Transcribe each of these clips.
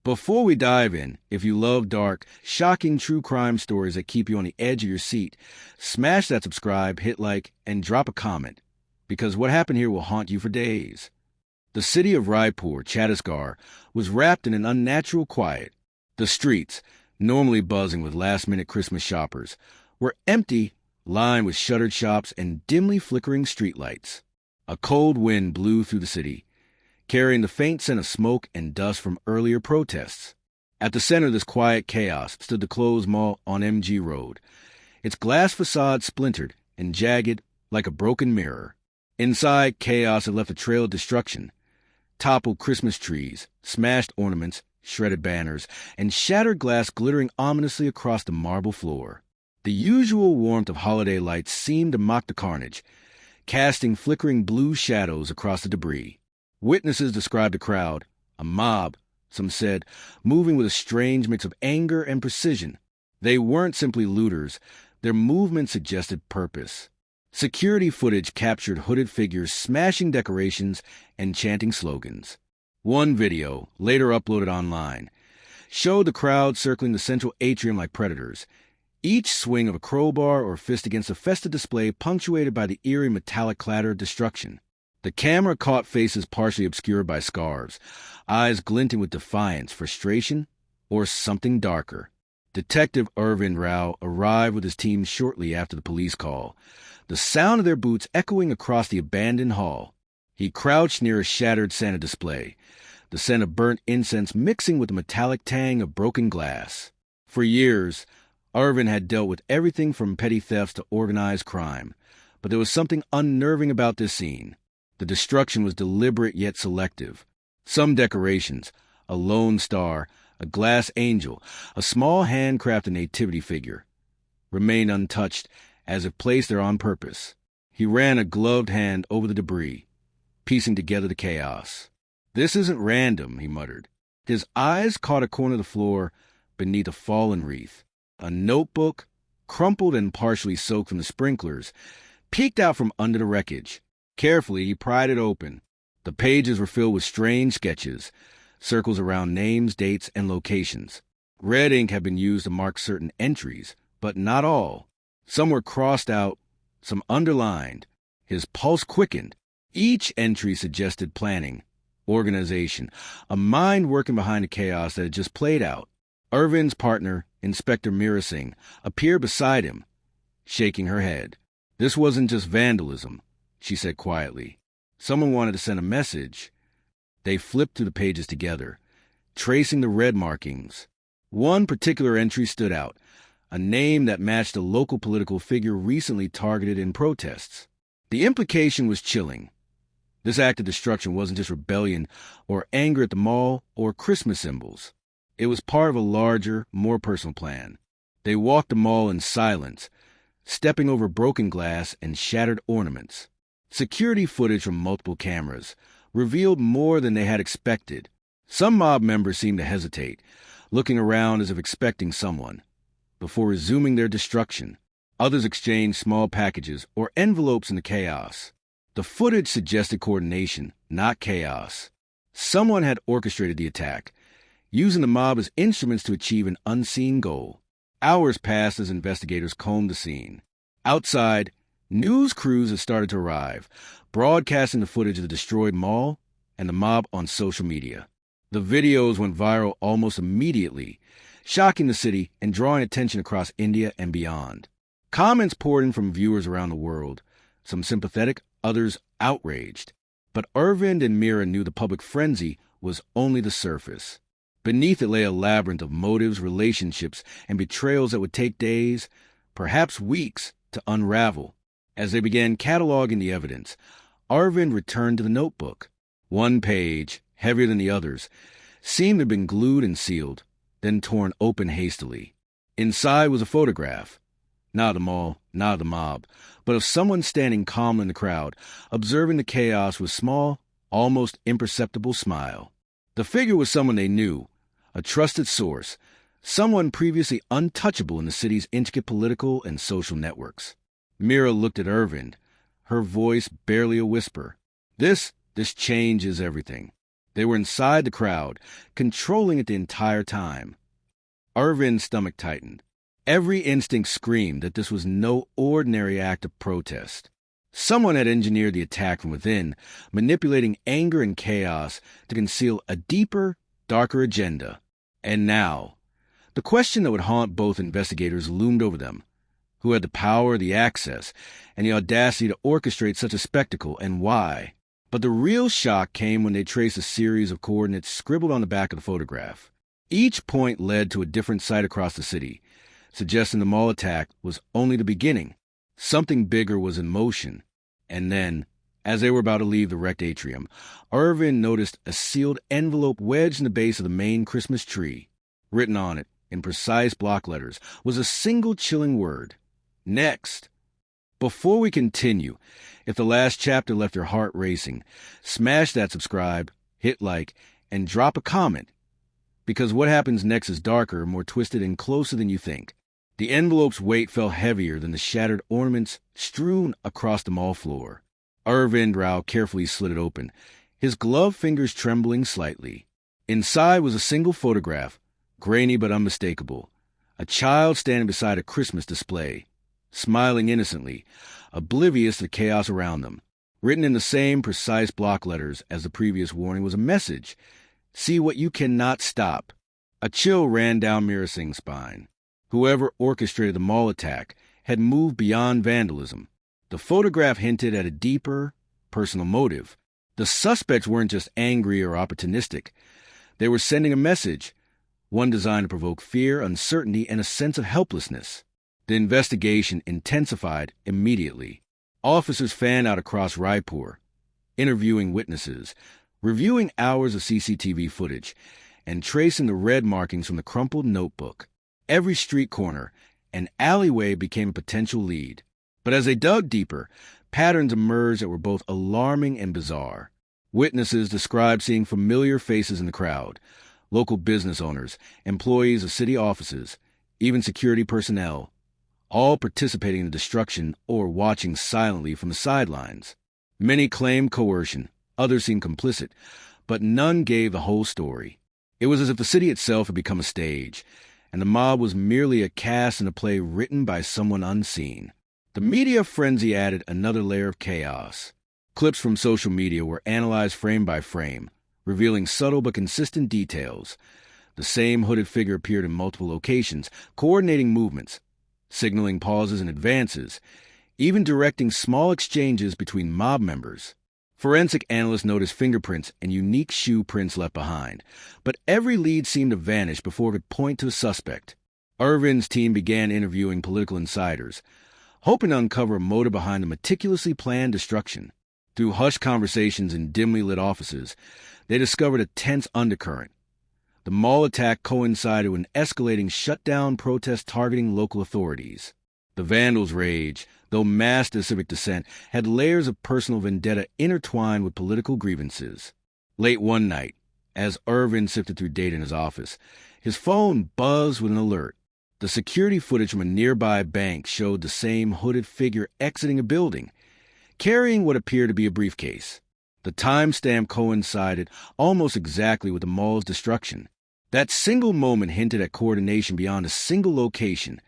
Before we dive in, if you love dark, shocking true crime stories that keep you on the edge of your seat, smash that subscribe, hit like, and drop a comment, because what happened here will haunt you for days. The city of Raipur, Chhattisgarh, was wrapped in an unnatural quiet. The streets, normally buzzing with last-minute Christmas shoppers, were empty, lined with shuttered shops and dimly flickering streetlights. A cold wind blew through the city, carrying the faint scent of smoke and dust from earlier protests. At the center of this quiet chaos stood the closed mall on MG Road, its glass facade splintered and jagged like a broken mirror. Inside, chaos had left a trail of destruction. Toppled Christmas trees, smashed ornaments, shredded banners, and shattered glass glittering ominously across the marble floor. The usual warmth of holiday lights seemed to mock the carnage, casting flickering blue shadows across the debris. Witnesses described the crowd, a mob, some said, moving with a strange mix of anger and precision. They weren't simply looters. Their movement suggested purpose. Security footage captured hooded figures smashing decorations and chanting slogans. One video, later uploaded online, showed the crowd circling the central atrium like predators, each swing of a crowbar or fist against a festive display punctuated by the eerie metallic clatter of destruction. The camera caught faces partially obscured by scarves, eyes glinting with defiance, frustration, or something darker. Detective Arvind arrived with his team shortly after the police call, the sound of their boots echoing across the abandoned hall. He crouched near a shattered Santa display, the scent of burnt incense mixing with the metallic tang of broken glass. For years, Arvind had dealt with everything from petty thefts to organized crime, but there was something unnerving about this scene. The destruction was deliberate yet selective. Some decorations, a lone star, a glass angel, a small handcrafted nativity figure, remained untouched as if placed there on purpose. He ran a gloved hand over the debris, piecing together the chaos. "This isn't random," he muttered. His eyes caught a corner of the floor beneath a fallen wreath. A notebook, crumpled and partially soaked from the sprinklers, peeked out from under the wreckage. Carefully, he pried it open. The pages were filled with strange sketches, circles around names, dates, and locations. Red ink had been used to mark certain entries, but not all. Some were crossed out, some underlined. His pulse quickened. Each entry suggested planning, organization, a mind working behind the chaos that had just played out. Arvind's partner, Inspector Meera Singh, appeared beside him, shaking her head. "This wasn't just vandalism," she said quietly. "Someone wanted to send a message." They flipped through the pages together, tracing the red markings. One particular entry stood out, a name that matched a local political figure recently targeted in protests. The implication was chilling. This act of destruction wasn't just rebellion or anger at the mall or Christmas symbols. It was part of a larger, more personal plan. They walked the mall in silence, stepping over broken glass and shattered ornaments. Security footage from multiple cameras revealed more than they had expected. Some mob members seemed to hesitate, looking around as if expecting someone, before resuming their destruction. Others exchanged small packages or envelopes in the chaos. The footage suggested coordination, not chaos. Someone had orchestrated the attack, using the mob as instruments to achieve an unseen goal. Hours passed as investigators combed the scene. Outside, news crews had started to arrive, broadcasting the footage of the destroyed mall and the mob on social media. The videos went viral almost immediately, shocking the city and drawing attention across India and beyond. Comments poured in from viewers around the world, some sympathetic, others outraged. But Arvind and Meera knew the public frenzy was only the surface. Beneath it lay a labyrinth of motives, relationships, and betrayals that would take days, perhaps weeks, to unravel. As they began cataloging the evidence, Arvind returned to the notebook. One page, heavier than the others, seemed to have been glued and sealed, then torn open hastily. Inside was a photograph, not of the mall, not of the mob, but of someone standing calmly in the crowd, observing the chaos with a small, almost imperceptible smile. The figure was someone they knew, a trusted source, someone previously untouchable in the city's intricate political and social networks. Meera looked at Arvind, her voice barely a whisper. This changes everything. They were inside the crowd, controlling it the entire time. Arvind's stomach tightened. Every instinct screamed that this was no ordinary act of protest. Someone had engineered the attack from within, manipulating anger and chaos to conceal a deeper, darker agenda. And now, the question that would haunt both investigators loomed over them. Who had the power, the access, and the audacity to orchestrate such a spectacle, and why? But the real shock came when they traced a series of coordinates scribbled on the back of the photograph. Each point led to a different site across the city, suggesting the mall attack was only the beginning. Something bigger was in motion. And then, as they were about to leave the wrecked atrium, Arvind noticed a sealed envelope wedged in the base of the main Christmas tree. Written on it, in precise block letters, was a single chilling word: next. Before we continue, if the last chapter left your heart racing, smash that subscribe, hit like, and drop a comment. Because what happens next is darker, more twisted, and closer than you think. The envelope's weight fell heavier than the shattered ornaments strewn across the mall floor. Arvind Rao carefully slid it open, his gloved fingers trembling slightly. Inside was a single photograph, grainy but unmistakable. A child standing beside a Christmas display, smiling innocently, oblivious to the chaos around them. Written in the same precise block letters as the previous warning was a message: see what you cannot stop. A chill ran down Meera Singh's spine. Whoever orchestrated the mall attack had moved beyond vandalism. The photograph hinted at a deeper, personal motive. The suspects weren't just angry or opportunistic. They were sending a message, one designed to provoke fear, uncertainty, and a sense of helplessness. The investigation intensified immediately. Officers fanned out across Raipur, interviewing witnesses, reviewing hours of CCTV footage, and tracing the red markings from the crumpled notebook. Every street corner and alleyway became a potential lead. But as they dug deeper, patterns emerged that were both alarming and bizarre. Witnesses described seeing familiar faces in the crowd: local business owners, employees of city offices, even security personnel, all participating in the destruction or watching silently from the sidelines. Many claimed coercion, others seemed complicit, but none gave the whole story. It was as if the city itself had become a stage, and the mob was merely a cast in a play written by someone unseen. The media frenzy added another layer of chaos. Clips from social media were analyzed frame by frame, revealing subtle but consistent details. The same hooded figure appeared in multiple locations, coordinating movements, signaling pauses and advances, even directing small exchanges between mob members. Forensic analysts noticed fingerprints and unique shoe prints left behind, but every lead seemed to vanish before it could point to a suspect. Arvind's team began interviewing political insiders, hoping to uncover a motive behind the meticulously planned destruction. Through hushed conversations in dimly lit offices, they discovered a tense undercurrent. The mall attack coincided with an escalating shutdown protest targeting local authorities. The vandals' rage, though masked as civic dissent, had layers of personal vendetta intertwined with political grievances. Late one night, as Arvind sifted through data in his office, his phone buzzed with an alert. The security footage from a nearby bank showed the same hooded figure exiting a building, carrying what appeared to be a briefcase. The timestamp coincided almost exactly with the mall's destruction. That single moment hinted at coordination beyond a single location,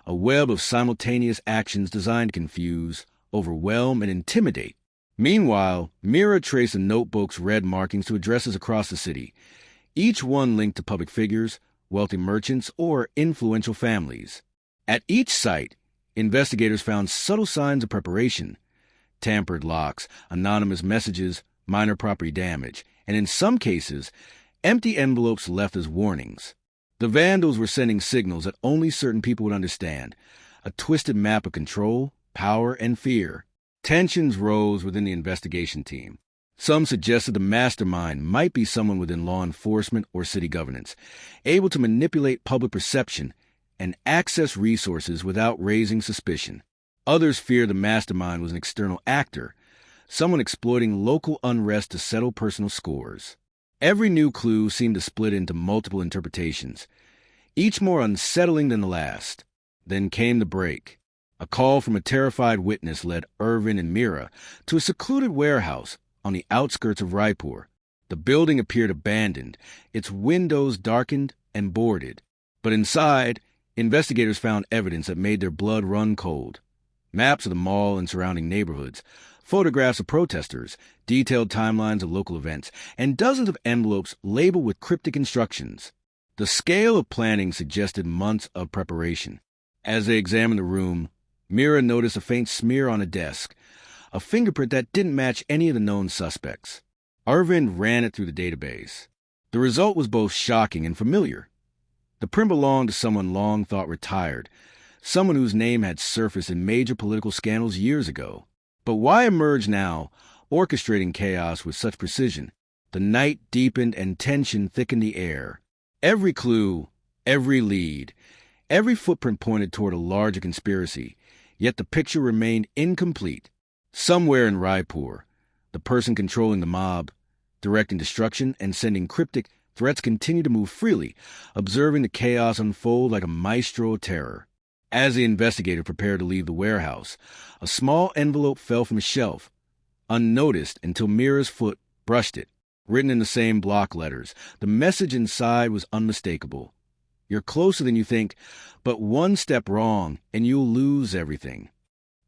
a web of simultaneous actions designed to confuse, overwhelm, and intimidate. Meanwhile, Meera traced the notebook's red markings to addresses across the city, each one linked to public figures, wealthy merchants, or influential families. At each site, investigators found subtle signs of preparation: tampered locks, anonymous messages, minor property damage, and in some cases, empty envelopes left as warnings. The vandals were sending signals that only certain people would understand, a twisted map of control, power, and fear. Tensions rose within the investigation team. Some suggested the mastermind might be someone within law enforcement or city governance, able to manipulate public perception and access resources without raising suspicion. Others feared the mastermind was an external actor, someone exploiting local unrest to settle personal scores. Every new clue seemed to split into multiple interpretations, each more unsettling than the last. Then came the break. A call from a terrified witness led Arvind and Meera to a secluded warehouse on the outskirts of Raipur. The building appeared abandoned, its windows darkened and boarded. But inside, investigators found evidence that made their blood run cold. Maps of the mall and surrounding neighborhoods, photographs of protesters, detailed timelines of local events, and dozens of envelopes labeled with cryptic instructions. The scale of planning suggested months of preparation. As they examined the room, Meera noticed a faint smear on a desk, a fingerprint that didn't match any of the known suspects. Arvind ran it through the database. The result was both shocking and familiar. The print belonged to someone long thought retired, someone whose name had surfaced in major political scandals years ago. But why emerge now, orchestrating chaos with such precision? The night deepened and tension thickened the air. Every clue, every lead, every footprint pointed toward a larger conspiracy, yet the picture remained incomplete. Somewhere in Raipur, the person controlling the mob, directing destruction and sending cryptic threats continued to move freely, observing the chaos unfold like a maestro of terror. As the investigator prepared to leave the warehouse, a small envelope fell from a shelf, unnoticed until Meera's foot brushed it. Written in the same block letters, the message inside was unmistakable. You're closer than you think, but one step wrong and you'll lose everything.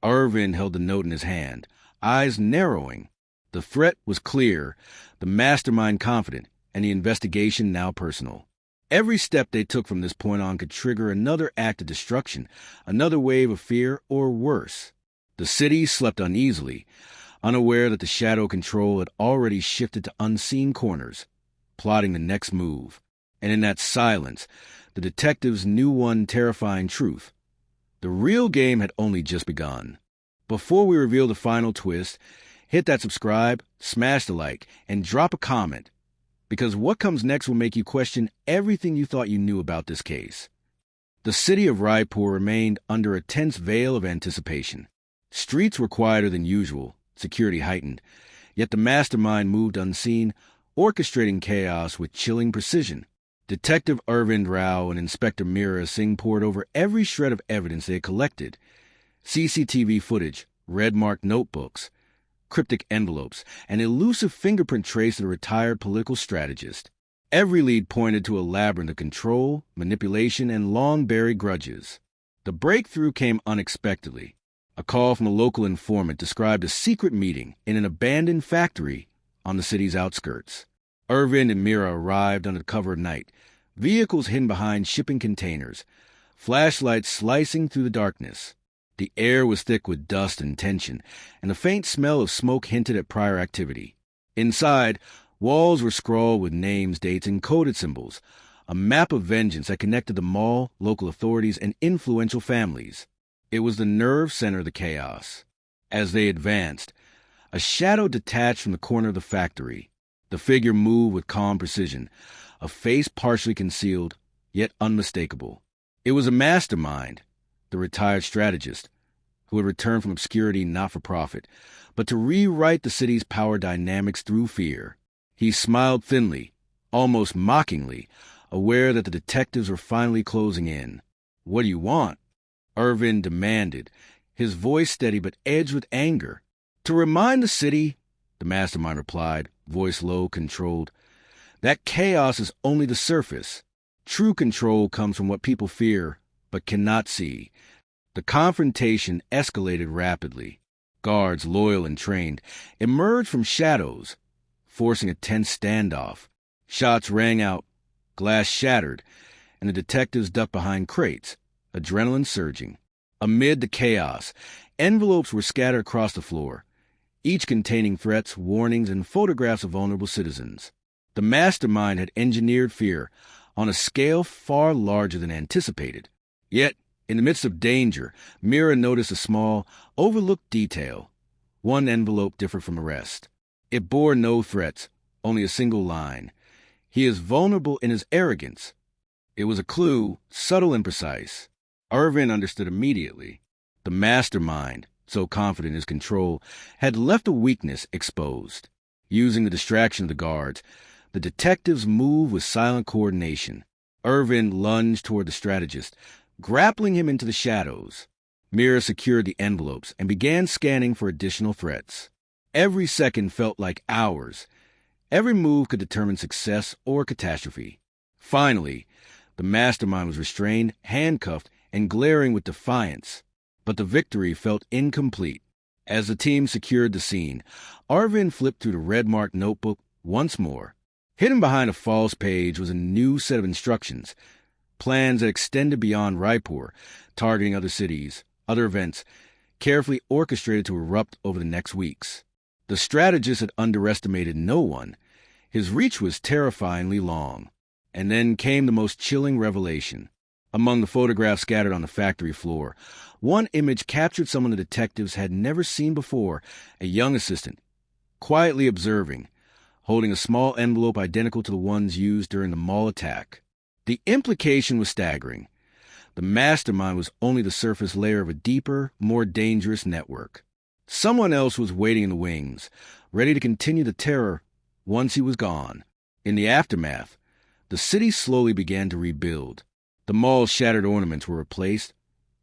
Arvind held the note in his hand, eyes narrowing. The threat was clear, the mastermind confident, and the investigation now personal. Every step they took from this point on could trigger another act of destruction, another wave of fear, or worse. The city slept uneasily, unaware that the shadow control had already shifted to unseen corners, plotting the next move. And in that silence, the detectives knew one terrifying truth. The real game had only just begun. Before we reveal the final twist, hit that subscribe, smash the like, and drop a comment, because what comes next will make you question everything you thought you knew about this case. The city of Raipur remained under a tense veil of anticipation. Streets were quieter than usual, security heightened, yet the mastermind moved unseen, orchestrating chaos with chilling precision. Detective Arvind Rao and Inspector Meera Singh pored over every shred of evidence they had collected. CCTV footage, red-marked notebooks, cryptic envelopes, an elusive fingerprint trace of a retired political strategist. Every lead pointed to a labyrinth of control, manipulation, and long-buried grudges. The breakthrough came unexpectedly. A call from a local informant described a secret meeting in an abandoned factory on the city's outskirts. Arvind and Meera arrived under the cover of night, vehicles hidden behind shipping containers, flashlights slicing through the darkness. The air was thick with dust and tension, and a faint smell of smoke hinted at prior activity. Inside, walls were scrawled with names, dates, and coded symbols, a map of vengeance that connected the mall, local authorities, and influential families. It was the nerve center of the chaos. As they advanced, a shadow detached from the corner of the factory. The figure moved with calm precision, a face partially concealed, yet unmistakable. It was a mastermind, the retired strategist, who had returned from obscurity not for profit, but to rewrite the city's power dynamics through fear. He smiled thinly, almost mockingly, aware that the detectives were finally closing in. "What do you want?" Arvind demanded, his voice steady but edged with anger. "To remind the city," the mastermind replied, voice low, controlled, "that chaos is only the surface. True control comes from what people fear but cannot see." The confrontation escalated rapidly. Guards, loyal and trained, emerged from shadows, forcing a tense standoff. Shots rang out, glass shattered, and the detectives ducked behind crates, adrenaline surging. Amid the chaos, envelopes were scattered across the floor, each containing threats, warnings, and photographs of vulnerable citizens. The mastermind had engineered fear on a scale far larger than anticipated. Yet, in the midst of danger, Meera noticed a small, overlooked detail. One envelope differed from the rest. It bore no threats, only a single line. "He is vulnerable in his arrogance." It was a clue, subtle and precise. Arvind understood immediately. The mastermind, so confident in his control, had left a weakness exposed. Using the distraction of the guards, the detectives moved with silent coordination. Arvind lunged toward the strategist, grappling him into the shadows. Meera secured the envelopes and began scanning for additional threats. Every second felt like hours, Every move could determine success or catastrophe. Finally, the mastermind was restrained, handcuffed, and glaring with defiance. But the victory felt incomplete. As the team secured the scene, Arvind flipped through the red-marked notebook once more. Hidden behind a false page was a new set of instructions, plans that extended beyond Raipur, targeting other cities, other events, carefully orchestrated to erupt over the next weeks. The strategist had underestimated no one. His reach was terrifyingly long. And then came the most chilling revelation. Among the photographs scattered on the factory floor, one image captured someone the detectives had never seen before, a young assistant, quietly observing, holding a small envelope identical to the ones used during the mall attack. The implication was staggering. The mastermind was only the surface layer of a deeper, more dangerous network. Someone else was waiting in the wings, ready to continue the terror once he was gone. In the aftermath, the city slowly began to rebuild. The mall's shattered ornaments were replaced,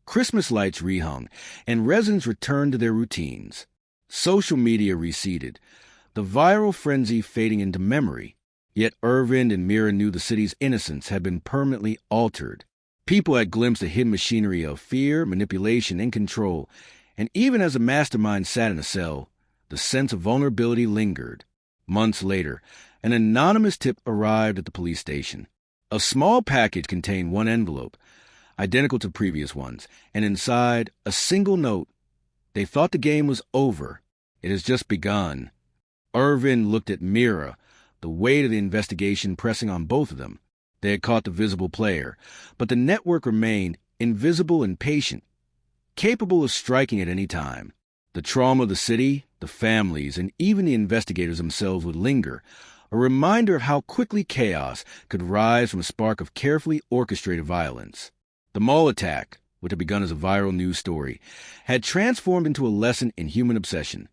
Christmas lights rehung, and residents returned to their routines. Social media receded, the viral frenzy fading into memory. Yet Arvind and Meera knew the city's innocence had been permanently altered. People had glimpsed the hidden machinery of fear, manipulation, and control, and even as the mastermind sat in a cell, the sense of vulnerability lingered. Months later, an anonymous tip arrived at the police station. A small package contained one envelope, identical to previous ones, and inside, a single note. They thought the game was over. It has just begun. Arvind looked at Meera, the weight of the investigation pressing on both of them. They had caught the visible player, but the network remained invisible and patient, capable of striking at any time. The trauma of the city, the families, and even the investigators themselves would linger, a reminder of how quickly chaos could rise from a spark of carefully orchestrated violence. The mall attack, which had begun as a viral news story, had transformed into a lesson in human obsession,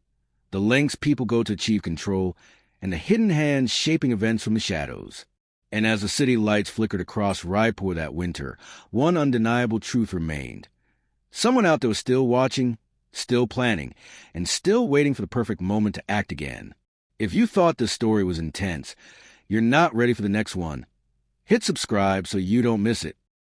the lengths people go to achieve control, and the hidden hands shaping events from the shadows. And as the city lights flickered across Raipur that winter, one undeniable truth remained. Someone out there was still watching, still planning, and still waiting for the perfect moment to act again. If you thought this story was intense, you're not ready for the next one. Hit subscribe so you don't miss it.